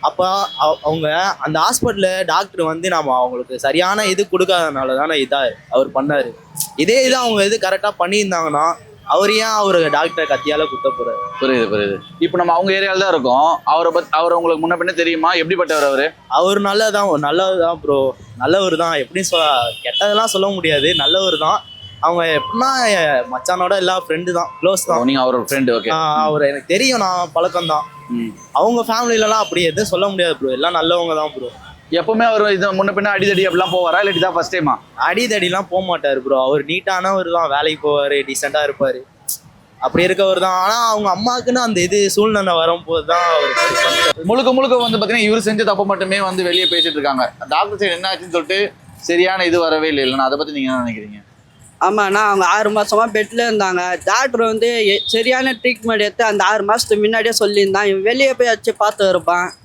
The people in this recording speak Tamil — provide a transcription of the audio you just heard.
அப்போ அவங்க அந்த ஹாஸ்பிட்டலில் டாக்டர் வந்து நம்ம அவங்களுக்கு சரியான இது கொடுக்காதனால தானே அவர் பண்ணார். இதே இது அவங்க இது கரெக்டாக பண்ணியிருந்தாங்கன்னா அவர் ஏன் அவர் டாக்டரை கத்தியால குத்த போறாரு? புரியுது புரியுது. இப்போ நம்ம அவங்க ஏரியாவில் தான் இருக்கோம். அவர் உங்களுக்கு முன்ன பின்ன தெரியுமா? எப்படிப்பட்டவர் அவரு? அவர் நல்லவர் தான் ப்ரோ. நல்லவர் தான், எப்படின்னு கெட்டதெல்லாம் சொல்ல முடியாது, நல்லவர் தான். அவங்க எப்படின்னா மச்சானோட எல்லா ஃப்ரெண்டு தான், க்ளோஸ் தான். நீங்க அவரோட ஃப்ரெண்டு? ஓகே. அவர் எனக்கு தெரியும், நான் பழக்கம் தான். அவங்க ஃபேமிலிலலாம் அப்படி எதுவும் சொல்ல முடியாது ப்ரோ, எல்லாம் நல்லவங்க தான் ப்ரோ. எப்பவுமே அவர் இது முன்ன பின்ன அடிதடி அப்படிலாம் போவாரா, இல்லாட்டி தான் ஃபர்ஸ்ட் டைமா? அடிதடிலாம் போக மாட்டார் ப்ரோ. அவர் நீட்டானவர் தான், வேலைக்கு போவார், டீசெண்டாக இருப்பார், அப்படி இருக்கவர் தான். ஆனால் அவங்க அம்மாவுக்குன்னு அந்த இது சூழ்நிலை வரும்போது தான் அவர் முழுக்க முழுக்க வந்து பார்த்தீங்கன்னா இவர் செஞ்ச தப்பு மட்டுமே வந்து வெளியே பேசிட்டு இருக்காங்க. டாக்டர் சைடு என்ன ஆச்சுன்னு சொல்லிட்டு சரியான இது வரவே இல்லை. இல்லைன்னா அதை பற்றி நீங்கள் என்ன நினைக்கிறீங்க? ஆமாண்ணா, அவங்க 6 மாசமா பெட்டில் இருந்தாங்க. டாக்டர் வந்து சரியான ட்ரீட்மெண்ட் எடுத்து அந்த 6 மாதத்துக்கு முன்னாடியே சொல்லியிருந்தான், இவன் வெளியே போய் வச்சு பார்த்து இருப்பான்.